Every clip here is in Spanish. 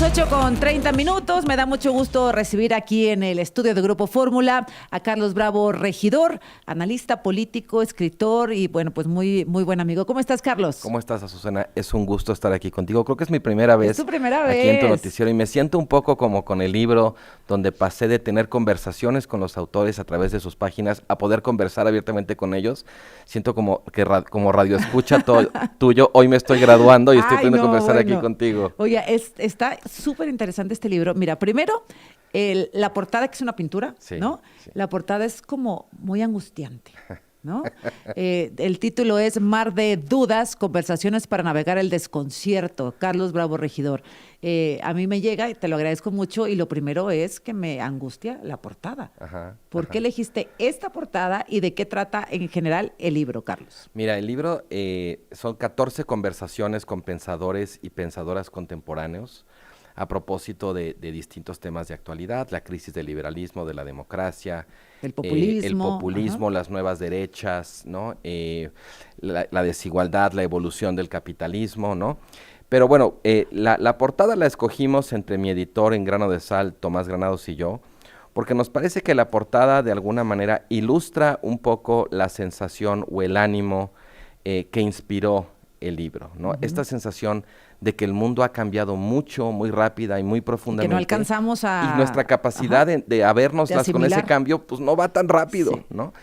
8:30. Me da mucho gusto recibir aquí en el estudio de Grupo Fórmula a Carlos Bravo Regidor, analista político, escritor y bueno, pues muy buen amigo. ¿Cómo estás, Carlos? ¿Cómo estás, Azucena? Es un gusto estar aquí contigo. Creo que es mi primera vez. Es tu primera vez. Aquí en tu noticiero y me siento un poco como con el libro donde pasé de tener conversaciones con los autores a través de sus páginas a poder conversar abiertamente con ellos. Siento como que como radio escucha tuyo. Hoy me estoy graduando y estoy pudiendo conversar aquí contigo. Oye, está súper interesante este libro. Mira, primero, la portada, que es una pintura, Sí, ¿no? sí. La portada es como muy angustiante, ¿no? El título es Mar de Dudas, conversaciones para navegar el desconcierto, Carlos Bravo Regidor. A mí me llega y te lo agradezco mucho, y lo primero es que me angustia la portada. ¿Por qué elegiste esta portada y de qué trata en general el libro, Carlos? Mira, el libro son 14 conversaciones con pensadores y pensadoras contemporáneos a propósito de distintos temas de actualidad, la crisis del liberalismo, de la democracia, El populismo, las nuevas derechas, ¿no? La desigualdad, la evolución del capitalismo, ¿no? Pero bueno, la portada la escogimos entre mi editor en Grano de Sal, Tomás Granados, y yo, porque nos parece que la portada de alguna manera ilustra un poco la sensación o el ánimo que inspiró el libro, ¿no? Esta sensación de que el mundo ha cambiado mucho, muy rápida y muy profundamente. Que no alcanzamos a... Y nuestra capacidad de habernoslas con ese cambio, pues no va tan rápido, sí, ¿no?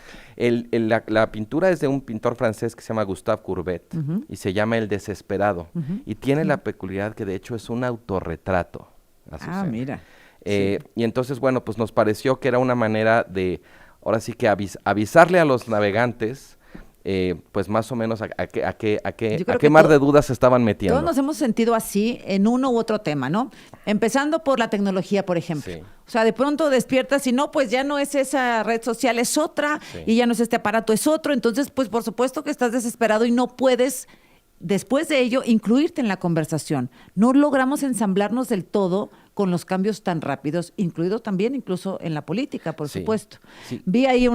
La pintura es de un pintor francés que se llama Gustave Courbet y se llama El Desesperado. Y tiene la peculiaridad que de hecho es un autorretrato. Mira. Sí. Y entonces, bueno, pues nos pareció que era una manera de, ahora sí que avisarle a los navegantes, pues más o menos a qué mar de dudas se estaban metiendo. Todos nos hemos sentido así en uno u otro tema, ¿no? Empezando por la tecnología, por ejemplo. Sí. O sea, de pronto despiertas y no, pues ya no es esa red social, es otra, Sí. y ya no es este aparato, es otro. Entonces, pues por supuesto que estás desesperado y no puedes, después de ello, incluirte en la conversación. No logramos ensamblarnos del todo con los cambios tan rápidos, incluido también incluso en la política, por Sí, supuesto. sí. Vi ahí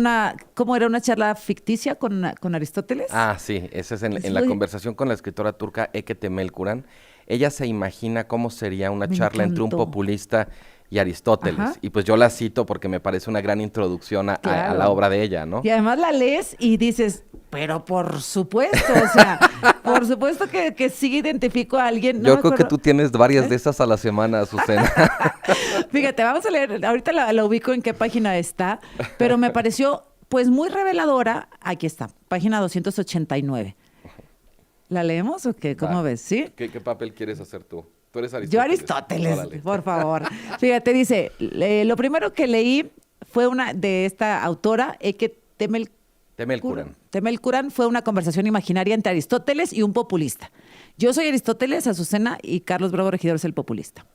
¿cómo era una charla ficticia con Aristóteles? Sí, esa es en la muy... conversación con la escritora turca Eke Temelkuran. Ella se imagina cómo sería una charla entre un populista y Aristóteles. Ajá. Y pues yo la cito porque me parece una gran introducción a la obra de ella, ¿no? Y además la lees y dices, pero por supuesto, o sea, por supuesto que sí identifico a alguien. Yo creo que tú tienes varias de esas a la semana, Azucena. Fíjate, vamos a leer, ahorita la ubico en qué página está, pero me pareció pues muy reveladora. Aquí está, página 289. ¿La leemos o qué? ¿Cómo ves? ¿Sí? ¿Qué papel quieres hacer tú? Tú eres Aristóteles. Yo Aristóteles, Órale. por favor. Fíjate, dice, lo primero que leí fue una de esta autora, Eke Temelkuran. Temelkuran, fue una conversación imaginaria entre Aristóteles y un populista. Yo soy Aristóteles, Azucena, y Carlos Bravo Regidor es el populista.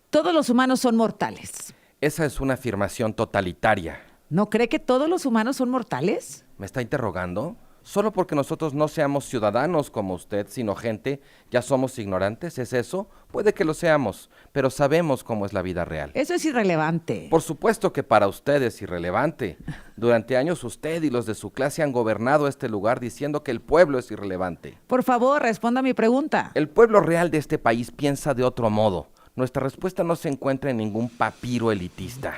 Todos los humanos son mortales. Esa es una afirmación totalitaria. ¿No cree que todos los humanos son mortales? ¿Me está interrogando? ¿Solo porque nosotros no seamos ciudadanos como usted, sino gente, ya somos ignorantes? ¿Es eso? Puede que lo seamos, pero sabemos cómo es la vida real. Eso es irrelevante. Por supuesto que para usted es irrelevante. Durante años usted y los de su clase han gobernado este lugar diciendo que el pueblo es irrelevante. Por favor, responda a mi pregunta. El pueblo real de este país piensa de otro modo. Nuestra respuesta no se encuentra en ningún papiro elitista.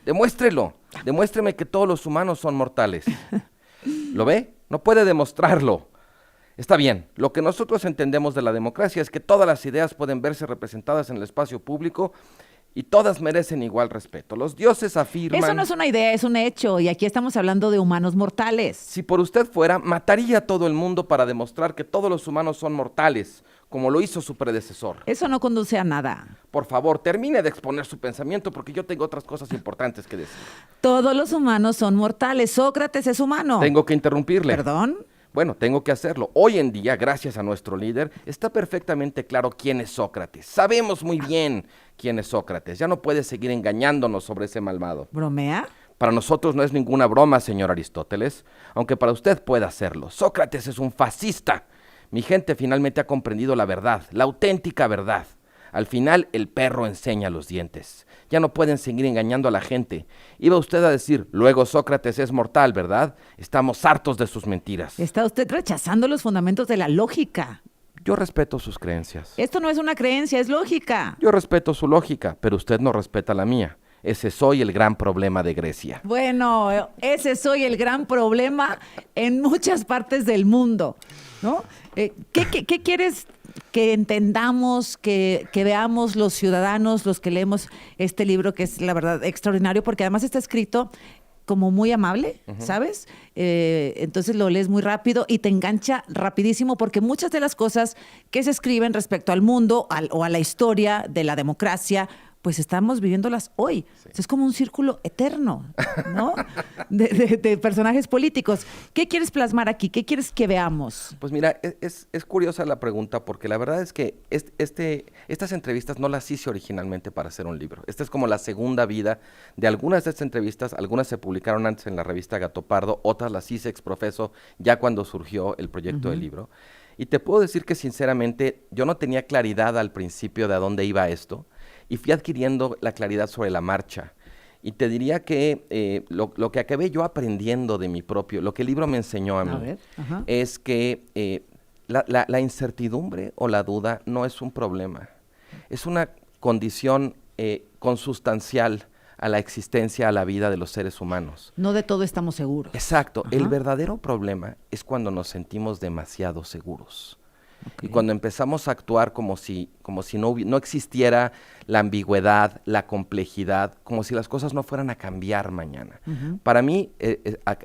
Demuéstrelo. Demuéstreme que todos los humanos son mortales. ¿Lo ve? No puede demostrarlo. Está bien, lo que nosotros entendemos de la democracia es que todas las ideas pueden verse representadas en el espacio público y todas merecen igual respeto. Los dioses afirman... Eso no es una idea, es un hecho, y aquí estamos hablando de humanos mortales. Si por usted fuera, mataría a todo el mundo para demostrar que todos los humanos son mortales, como lo hizo su predecesor. Eso no conduce a nada. Por favor, termine de exponer su pensamiento porque yo tengo otras cosas importantes que decir. Todos los humanos son mortales. Sócrates es humano. Tengo que interrumpirle. ¿Perdón? Bueno, tengo que hacerlo. Hoy en día, gracias a nuestro líder, está perfectamente claro quién es Sócrates. Sabemos muy bien quién es Sócrates. Ya no puede seguir engañándonos sobre ese malvado. ¿Bromea? Para nosotros no es ninguna broma, señor Aristóteles, aunque para usted pueda hacerlo. Sócrates es un fascista. Mi gente finalmente ha comprendido la verdad, la auténtica verdad. Al final, el perro enseña los dientes. Ya no pueden seguir engañando a la gente. Iba usted a decir, luego Sócrates es mortal, ¿verdad? Estamos hartos de sus mentiras. Está usted rechazando los fundamentos de la lógica. Yo respeto sus creencias. Esto no es una creencia, es lógica. Yo respeto su lógica, pero usted no respeta la mía. Ese soy el gran problema de Grecia. Bueno, ese soy el gran problema en muchas partes del mundo, ¿no? ¿Qué quieres que entendamos, que veamos los ciudadanos, los que leemos este libro, que es la verdad extraordinario, porque además está escrito como muy amable, ¿sabes? Entonces lo lees muy rápido y te engancha rapidísimo, porque muchas de las cosas que se escriben respecto al mundo o a la historia de la democracia, pues estamos viviéndolas hoy. Sí. Es como un círculo eterno, ¿no? de personajes políticos. ¿Qué quieres plasmar aquí? ¿Qué quieres que veamos? Pues mira, es curiosa la pregunta, porque la verdad es que estas entrevistas no las hice originalmente para hacer un libro. Esta es como la segunda vida de algunas de estas entrevistas. Algunas se publicaron antes en la revista Gato Pardo, otras las hice exprofeso ya cuando surgió el proyecto del libro. Y te puedo decir que sinceramente yo no tenía claridad al principio de a dónde iba esto, y fui adquiriendo la claridad sobre la marcha. Y te diría que lo que acabé yo aprendiendo de mi propio, lo que el libro me enseñó a mí, es que la incertidumbre o la duda no es un problema, es una condición consustancial a la existencia, a la vida de los seres humanos. No de todo estamos seguros. Exacto. El verdadero problema es cuando nos sentimos demasiado seguros. Y cuando empezamos a actuar como si no existiera la ambigüedad, la complejidad, como si las cosas no fueran a cambiar mañana. Para mí,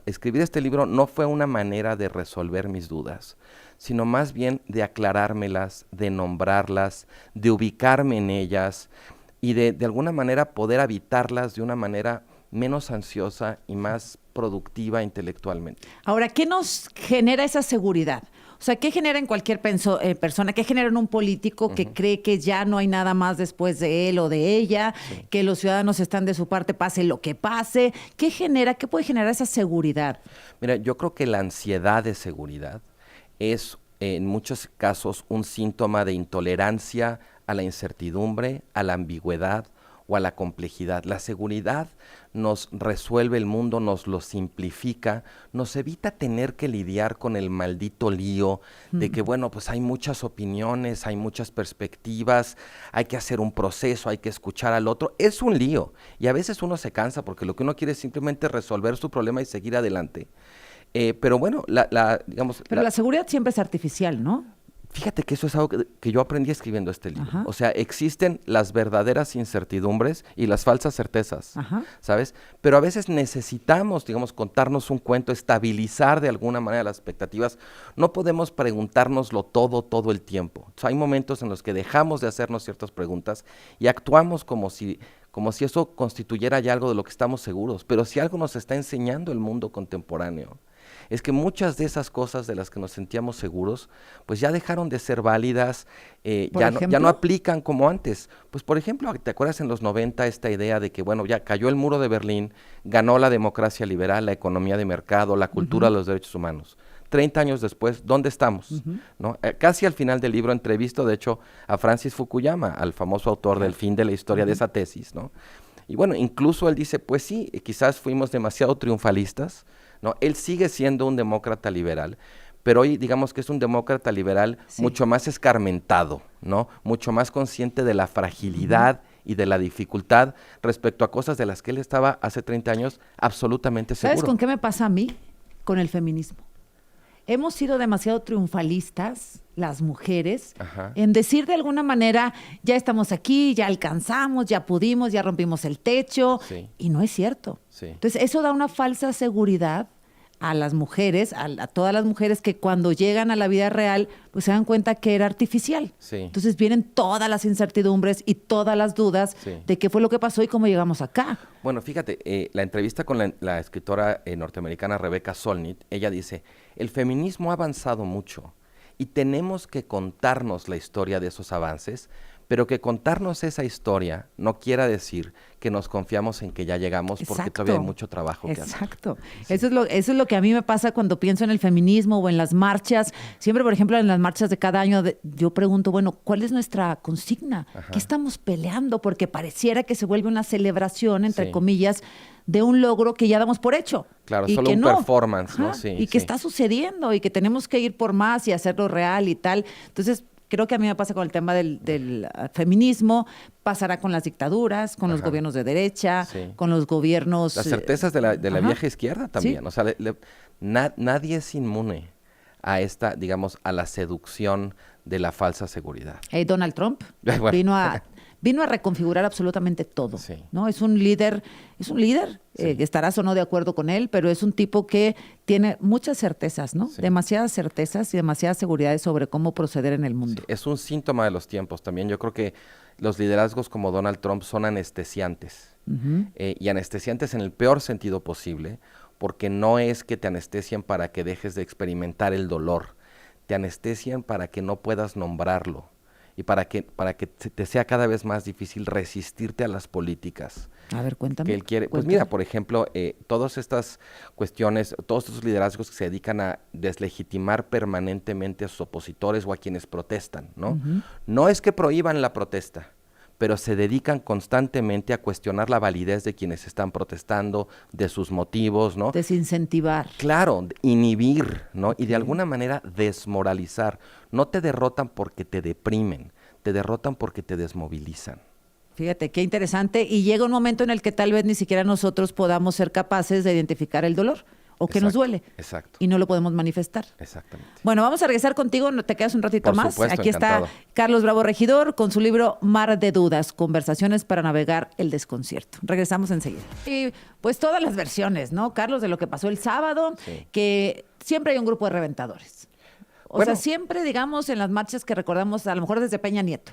escribir este libro no fue una manera de resolver mis dudas, sino más bien de aclarármelas, de nombrarlas, de ubicarme en ellas y de alguna manera poder habitarlas de una manera menos ansiosa y más productiva intelectualmente. Ahora, ¿qué nos genera esa seguridad? O sea, ¿qué genera en cualquier persona? ¿Qué genera en un político que cree que ya no hay nada más después de él o de ella? Sí. Que los ciudadanos están de su parte, pase lo que pase. ¿Qué puede generar esa seguridad? Mira, yo creo que la ansiedad de seguridad es en muchos casos un síntoma de intolerancia a la incertidumbre, a la ambigüedad o a la complejidad. La seguridad nos resuelve el mundo, nos lo simplifica, nos evita tener que lidiar con el maldito lío de que, bueno, pues hay muchas opiniones, hay muchas perspectivas, hay que hacer un proceso, hay que escuchar al otro. Es un lío y a veces uno se cansa porque lo que uno quiere es simplemente resolver su problema y seguir adelante. Pero bueno, digamos... Pero la seguridad siempre es artificial, ¿no? Fíjate que eso es algo que yo aprendí escribiendo este libro. O sea, existen las verdaderas incertidumbres y las falsas certezas, ¿sabes? Pero a veces necesitamos, digamos, contarnos un cuento, estabilizar de alguna manera las expectativas. No podemos preguntárnoslo todo el tiempo. O sea, hay momentos en los que dejamos de hacernos ciertas preguntas y actuamos como si eso constituyera ya algo de lo que estamos seguros. Pero si algo nos está enseñando el mundo contemporáneo, es que muchas de esas cosas de las que nos sentíamos seguros, pues ya dejaron de ser válidas, ya no aplican como antes. Pues por ejemplo, ¿te acuerdas en los 90 esta idea de que, bueno, ya cayó el muro de Berlín, ganó la democracia liberal, la economía de mercado, la cultura de los derechos humanos? 30 años después, ¿dónde estamos? ¿No? Casi al final del libro entrevisto, de hecho, a Francis Fukuyama, al famoso autor del fin de la historia de esa tesis, ¿no? Y bueno, incluso él dice, pues sí, quizás fuimos demasiado triunfalistas, ¿no? Él sigue siendo un demócrata liberal, pero hoy digamos que es un demócrata liberal mucho más escarmentado, ¿no? Mucho más consciente de la fragilidad y de la dificultad respecto a cosas de las que él estaba hace 30 años absolutamente seguro. ¿Sabes con qué me pasa a mí? Con el feminismo. Hemos sido demasiado triunfalistas, las mujeres, en decir de alguna manera, ya estamos aquí, ya alcanzamos, ya pudimos, ya rompimos el techo, y no es cierto. Entonces, eso da una falsa seguridad a las mujeres, a todas las mujeres que cuando llegan a la vida real, pues se dan cuenta que era artificial. Entonces vienen todas las incertidumbres y todas las dudas de qué fue lo que pasó y cómo llegamos acá. Bueno, fíjate, la entrevista con la escritora norteamericana Rebecca Solnit, ella dice, el feminismo ha avanzado mucho y tenemos que contarnos la historia de esos avances, pero que contarnos esa historia no quiera decir que nos confiamos en que ya llegamos, porque todavía hay mucho trabajo que hacer. Exacto. Eso es lo que a mí me pasa cuando pienso en el feminismo o en las marchas. Siempre, por ejemplo, en las marchas de cada año, yo pregunto, bueno, ¿cuál es nuestra consigna? ¿Qué estamos peleando? Porque pareciera que se vuelve una celebración, entre comillas, de un logro que ya damos por hecho. Claro, solo un performance, ¿no? Y que está sucediendo y que tenemos que ir por más y hacerlo real y tal. Entonces, creo que a mí me pasa con el tema del feminismo, pasará con las dictaduras, con los gobiernos de derecha, con los gobiernos... Las certezas de la vieja izquierda también. O sea, nadie es inmune a esta, digamos, a la seducción de la falsa seguridad. Donald Trump vino a reconfigurar absolutamente todo, ¿no? Es un líder, estarás o no de acuerdo con él, pero es un tipo que tiene muchas certezas, ¿no? Demasiadas certezas y demasiadas seguridades sobre cómo proceder en el mundo. Es un síntoma de los tiempos también. Yo creo que los liderazgos como Donald Trump son anestesiantes, y anestesiantes en el peor sentido posible, porque no es que te anestesien para que dejes de experimentar el dolor, te anestesian para que no puedas nombrarlo y para que te sea cada vez más difícil resistirte a las políticas. A ver, cuéntame. Que él quiere. Pues mira, por ejemplo, todas estas cuestiones, todos estos liderazgos que se dedican a deslegitimar permanentemente a sus opositores o a quienes protestan, ¿no? No es que prohíban la protesta, pero se dedican constantemente a cuestionar la validez de quienes están protestando, de sus motivos, ¿no? Desincentivar. Claro, inhibir, ¿no? Y de alguna manera desmoralizar. No te derrotan porque te deprimen, te derrotan porque te desmovilizan. Fíjate, qué interesante. Y llega un momento en el que tal vez ni siquiera nosotros podamos ser capaces de identificar el dolor o que nos duele. Exacto. Y no lo podemos manifestar. Exactamente. Bueno, vamos a regresar contigo, ¿te quedas un ratito Por más? supuesto, Aquí encantado. está Carlos Bravo Regidor con su libro Mar de Dudas, Conversaciones para navegar el desconcierto. Regresamos enseguida. Y pues todas las versiones, ¿no, Carlos, de lo que pasó el sábado, que siempre hay un grupo de reventadores. O sea, siempre, digamos, en las marchas que recordamos, a lo mejor desde Peña Nieto,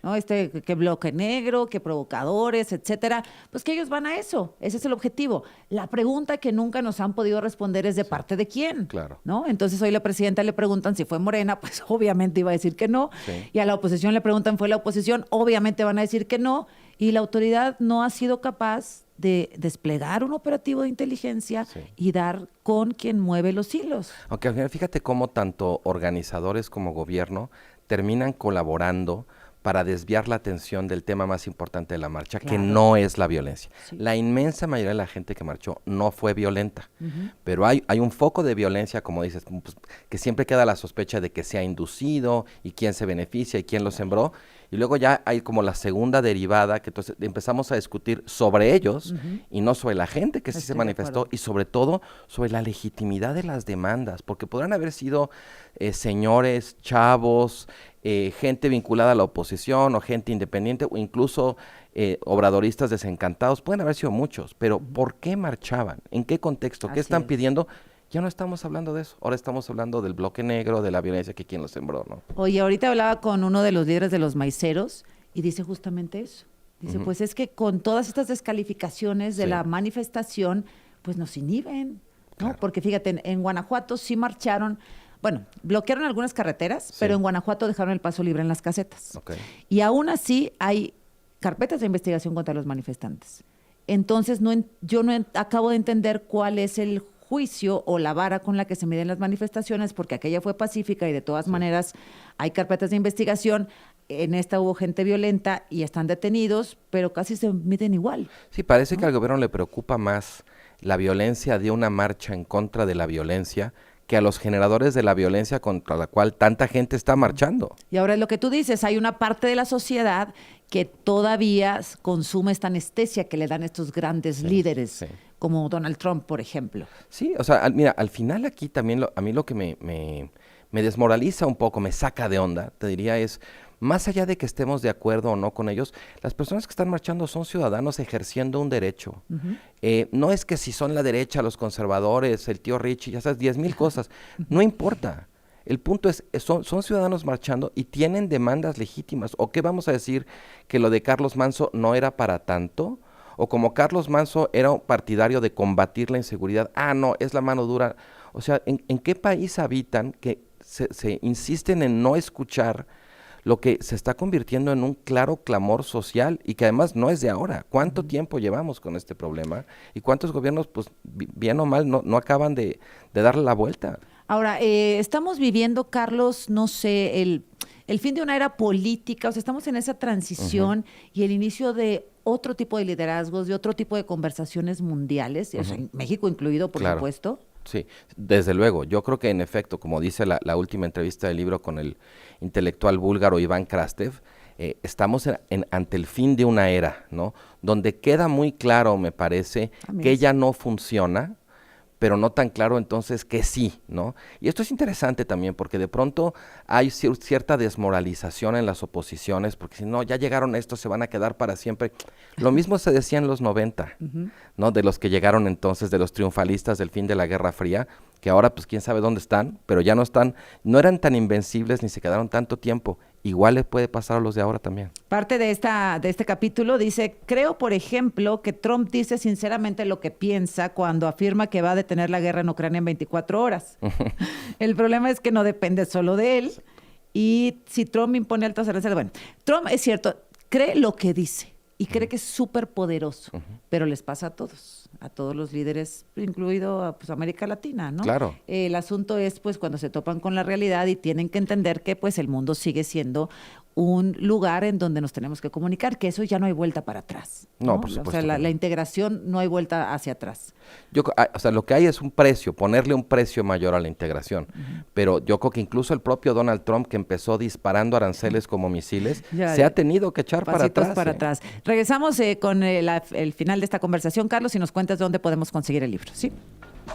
¿no? Que bloque negro, que provocadores, etcétera, pues que ellos van a eso. Ese es el objetivo. La pregunta que nunca nos han podido responder es de parte de quién, claro, ¿no? Entonces hoy la presidenta le preguntan si fue Morena, pues obviamente iba a decir que no. Y a la oposición le preguntan, ¿fue la oposición? Obviamente van a decir que no. Y la autoridad no ha sido capaz de desplegar un operativo de inteligencia y dar con quien mueve los hilos. Aunque al final fíjate cómo tanto organizadores como gobierno terminan colaborando para desviar la atención del tema más importante de la marcha, que no es la violencia. La inmensa mayoría de la gente que marchó no fue violenta, pero hay un foco de violencia, como dices, pues, que siempre queda la sospecha de que se ha inducido y quién se beneficia y quién lo sembró, y luego ya hay como la segunda derivada, que entonces empezamos a discutir sobre ellos y no sobre la gente que sí se manifestó, y sobre todo sobre la legitimidad de las demandas, porque podrán haber sido señores, chavos, gente vinculada a la oposición o gente independiente o incluso obradoristas desencantados, pueden haber sido muchos, pero ¿por qué marchaban? ¿En qué contexto? ¿Qué están pidiendo? Ya no estamos hablando de eso, ahora estamos hablando del bloque negro, de la violencia, que quien lo sembró, ¿no? Oye, ahorita hablaba con uno de los líderes de los maiceros y dice justamente eso. Dice, pues es que con todas estas descalificaciones de la manifestación, pues nos inhiben, ¿no? Claro. Porque fíjate, en Guanajuato sí marcharon. Bueno, bloquearon algunas carreteras, pero en Guanajuato dejaron el paso libre en las casetas. Y aún así hay carpetas de investigación contra los manifestantes. Entonces, yo no acabo de entender cuál es el juicio o la vara con la que se miden las manifestaciones, porque aquella fue pacífica y de todas maneras hay carpetas de investigación. En esta hubo gente violenta y están detenidos, pero casi se miden igual. Sí, parece que al gobierno le preocupa más la violencia de una marcha en contra de la violencia que a los generadores de la violencia contra la cual tanta gente está marchando. Y ahora es lo que tú dices, hay una parte de la sociedad que todavía consume esta anestesia que le dan estos grandes líderes, como Donald Trump, por ejemplo. Sí, o sea, mira, al final aquí también a mí lo que me desmoraliza un poco, me saca de onda, te diría es, más allá de que estemos de acuerdo o no con ellos, las personas que están marchando son ciudadanos ejerciendo un derecho. No es que si son la derecha, los conservadores, el tío Richie, ya sabes, 10,000 cosas, no importa. El punto es, son ciudadanos marchando y tienen demandas legítimas. ¿O qué vamos a decir? ¿Que lo de Carlos Manso no era para tanto? ¿O como Carlos Manso era un partidario de combatir la inseguridad? Ah, no, es la mano dura. O sea, ¿en qué país habitan que se insisten en no escuchar lo que se está convirtiendo en un claro clamor social y que además no es de ahora? ¿Cuánto tiempo llevamos con este problema? ¿Y cuántos gobiernos, pues, bien o mal, no acaban de darle la vuelta? Ahora, estamos viviendo, Carlos, no sé, el fin de una era política, o sea, estamos en esa transición y el inicio de otro tipo de liderazgos, de otro tipo de conversaciones mundiales, o sea, México incluido, por supuesto. Sí, desde luego. Yo creo que en efecto, como dice la última entrevista del libro con el intelectual búlgaro Iván Krastev, estamos ante el fin de una era, ¿no? Donde queda muy claro, me parece, que ya no funciona, pero no tan claro entonces que sí, ¿no? Y esto es interesante también porque de pronto hay cierta desmoralización en las oposiciones, porque si no, ya llegaron a esto, se van a quedar para siempre. Lo mismo se decía en los 90, ¿no? De los que llegaron entonces, de los triunfalistas del fin de la Guerra Fría, que ahora pues quién sabe dónde están, pero ya no están, no eran tan invencibles ni se quedaron tanto tiempo. Igual le puede pasar a los de ahora también. Parte de este capítulo dice, creo, por ejemplo, que Trump dice sinceramente lo que piensa cuando afirma que va a detener la guerra en Ucrania en 24 horas. El problema es que no depende solo de él. Y si Trump impone altos aranceles, bueno, Trump es cierto, cree lo que dice y cree que es súper poderoso, pero les pasa a todos los líderes, incluido pues América Latina, ¿no? Claro. El asunto es pues cuando se topan con la realidad y tienen que entender que pues el mundo sigue siendo un lugar en donde nos tenemos que comunicar, que eso ya no hay vuelta para atrás. No, por supuesto. O sea, la integración no hay vuelta hacia atrás. O sea, lo que hay es un precio, ponerle un precio mayor a la integración. Pero yo creo que incluso el propio Donald Trump, que empezó disparando aranceles como misiles, se ha tenido que echar para atrás. Regresamos con el final de esta conversación, Carlos, y nos cuentas dónde podemos conseguir el libro, ¿sí?